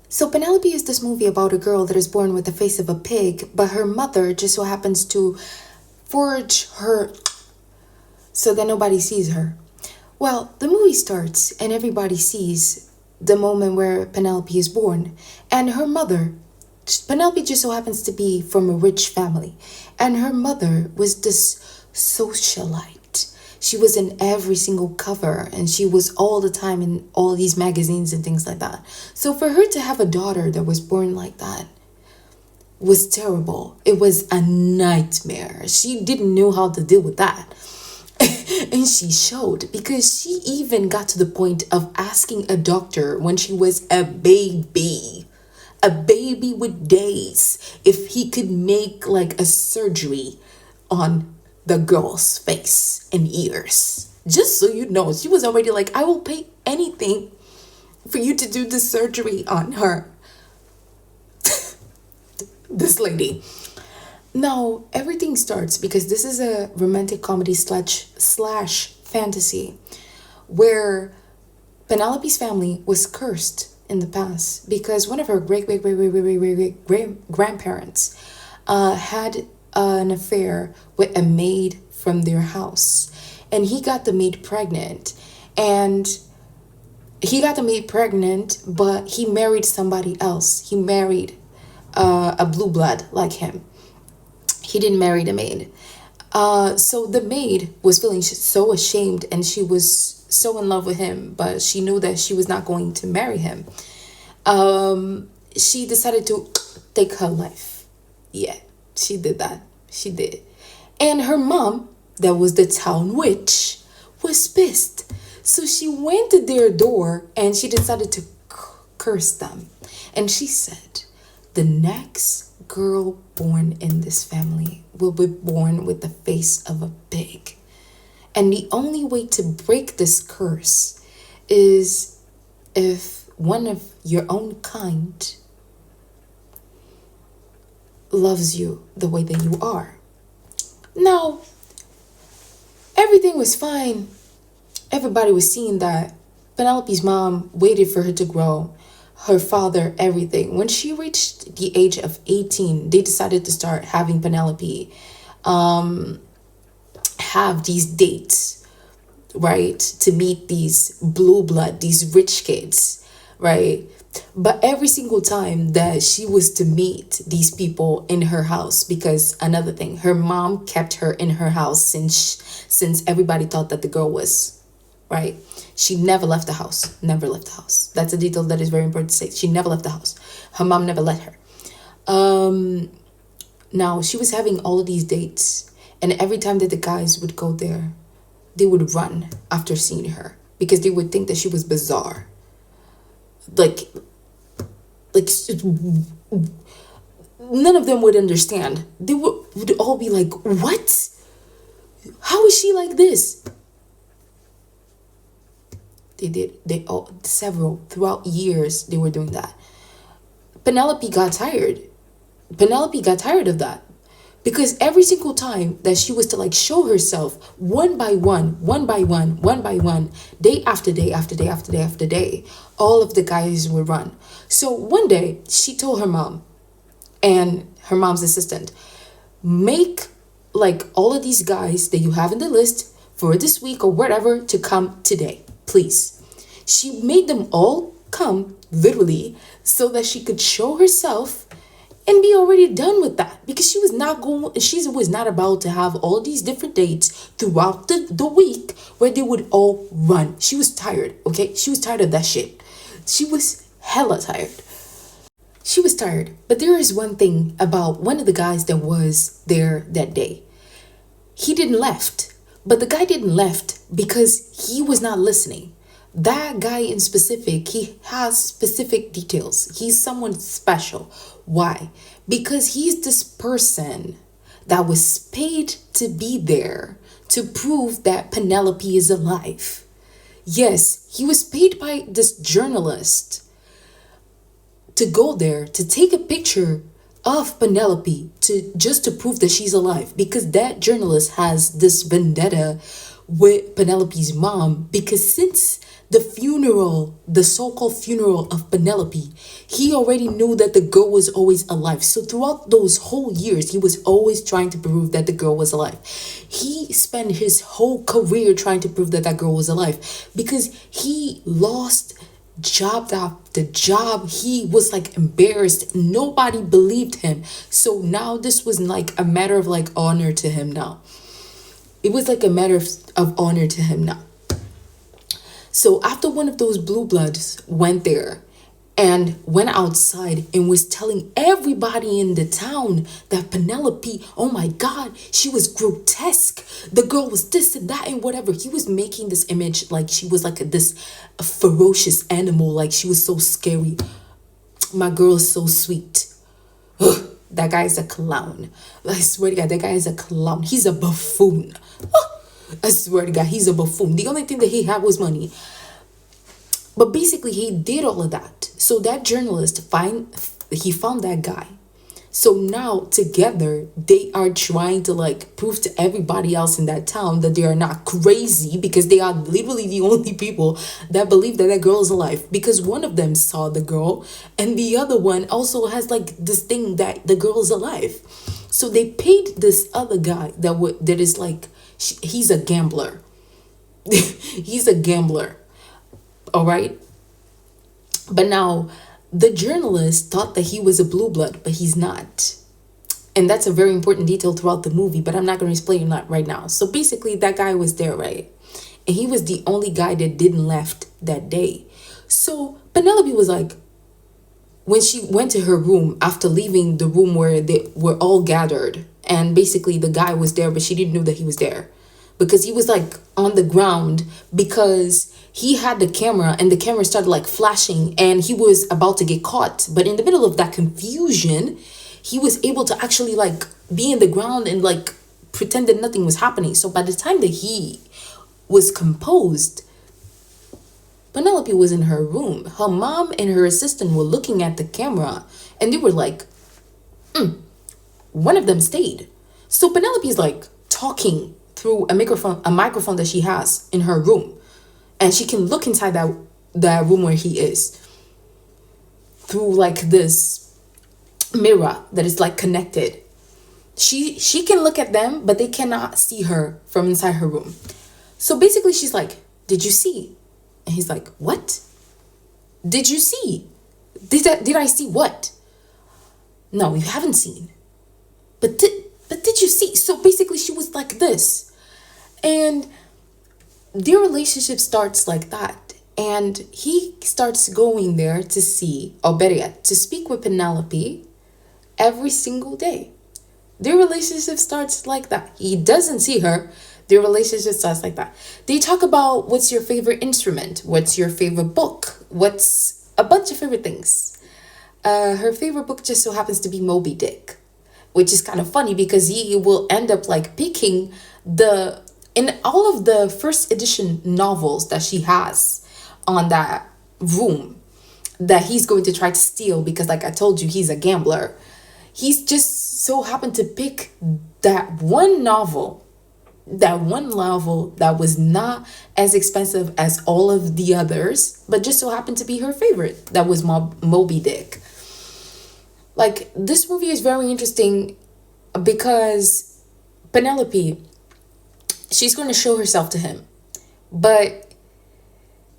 So Penelope is this movie about a girl that is born with the face of a pig, but her mother just so happens to forge her so that nobody sees her. Well, the movie starts and everybody sees the moment where Penelope is born. And her mother, Penelope just so happens to be from a rich family. And her mother was this socialite. She was in every single cover and she was all the time in all these magazines and things like that. So for her to have a daughter that was born like that was terrible. It was a nightmare. She didn't know how to deal with that. And she showed, because she even got to the point of asking a doctor when she was a baby with days, if he could make like a surgery on the girl's face and ears. Just so you know, she was already like, I will pay anything for you to do the surgery on her. This lady. Now, everything starts because this is a romantic comedy slash fantasy where Penelope's family was cursed in the past because one of her great grandparents had an affair with a maid from their house, and he got the maid pregnant, but he married somebody else. He married a blue blood like him. He didn't marry the maid. So the maid was feeling so ashamed and she was so in love with him, but she knew that she was not going to marry him. She decided to take her life. Yeah, she did that. She did. And her mom, that was the town witch, was pissed. So she went to their door and she decided to curse them. And she said, the next girl born in this family will be born with the face of a pig. And the only way to break this curse is if one of your own kind loves you the way that you are. Now, everything was fine. Everybody was seeing that. Penelope's mom waited for her to grow. Her father, everything. When she reached the age of 18, they decided to start having Penelope have these dates, right? To meet these blue blood, these rich kids, right? But every single time that she was to meet these people in her house, because another thing, her mom kept her in her house since everybody thought that the girl was, right? She never left the house. Never left the house. That's a detail that is very important to say. She never left the house. Her mom never let her. Now, she was having all of these dates. And every time that the guys would go there, they would run after seeing her. Because they would think that she was bizarre. Like none of them would understand. They would all be like, what? How is she like this? They all, several, throughout years, they were doing that. Penelope got tired of that. Because every single time that she was to like show herself one by one, day after day after day after day after day, all of the guys would run. So one day she told her mom and her mom's assistant, make like all of these guys that you have in the list for this week or whatever to come today, please. She made them all come literally so that she could show herself and be already done with that, because she was not about to have all these different dates throughout the week where they would all run. She was tired, okay? She was tired of that shit. She was hella tired. She was tired. But there is one thing about one of the guys that was there that day. He didn't left, but the guy didn't left because he was not listening. That guy in specific, he has specific details. He's someone special. Why? Because he's this person that was paid to be there to prove that Penelope is alive. Yes, he was paid by this journalist to go there to take a picture of Penelope to prove that she's alive, because that journalist has this vendetta with Penelope's mom, because since the funeral, the so-called funeral of Penelope, he already knew that the girl was always alive. So throughout those whole years, he was always trying to prove that the girl was alive. He spent his whole career trying to prove that that girl was alive, because he lost job after job. He was like embarrassed. Nobody believed him. So now this was like a matter of like honor to him now. It was like a matter of honor to him now. So after one of those blue bloods went there and went outside and was telling everybody in the town that Penelope, oh my God, she was grotesque. The girl was this and that and whatever. He was making this image like she was like this ferocious animal, like she was so scary. My girl is so sweet. Ugh, that guy is a clown. I swear to God, that guy is a clown. He's a buffoon. I swear to God, he's a buffoon. The only thing that he had was money. But basically, he did all of that. So that journalist found that guy. So now together, they are trying to like prove to everybody else in that town that they are not crazy, because they are literally the only people that believe that that girl is alive. Because one of them saw the girl and the other one also has like this thing that the girl is alive. So they paid this other guy that is like, he's a gambler. He's a gambler. All right. But now the journalist thought that he was a blue blood, but he's not. And that's a very important detail throughout the movie, but I'm not going to explain that right now. So basically that guy was there, right? And he was the only guy that didn't left that day. So Penelope was like, when she went to her room after leaving the room where they were all gathered, and basically the guy was there, but she didn't know that he was there because he was like on the ground, because he had the camera and the camera started like flashing and he was about to get caught. But in the middle of that confusion, he was able to actually like be in the ground and like pretend that nothing was happening. So by the time that he was composed, Penelope was in her room. Her mom and her assistant were looking at the camera and they were like, one of them stayed. So Penelope's like talking through a microphone that she has in her room. And she can look inside that room where he is through like this mirror that is like connected. She can look at them, but they cannot see her from inside her room. So basically she's like, did you see? And he's like, what? Did you see? Did I see what? No, you haven't seen. But did you see? So basically she was like this. And their relationship starts like that. And he starts going there to see, or better yet, to speak with Penelope every single day. Their relationship starts like that. He doesn't see her. Their relationship starts like that. They talk about what's your favorite instrument? What's your favorite book? What's a bunch of favorite things. Her favorite book just so happens to be Moby Dick, which is kind of funny because he will end up like picking in all of the first edition novels that she has on that room that he's going to try to steal, because like I told you, he's a gambler. He's just so happened to pick that one novel that was not as expensive as all of the others, but just so happened to be her favorite. That was Moby Dick. Like, this movie is very interesting because Penelope, she's going to show herself to him,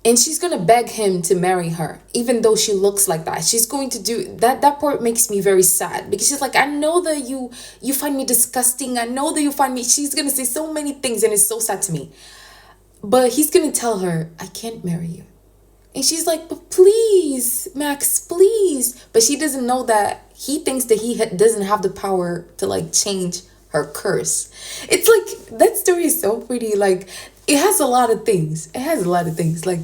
and she's going to beg him to marry her, even though she looks like that. She's going to do that. That part makes me very sad because she's like, I know that you find me disgusting. I know that you find me. She's going to say so many things and it's so sad to me. But he's going to tell her, I can't marry you. And she's like, but please, Max, please. But she doesn't know that he thinks that he doesn't have the power to like change her curse. It's like, that story is so pretty. Like, it has a lot of things. Like,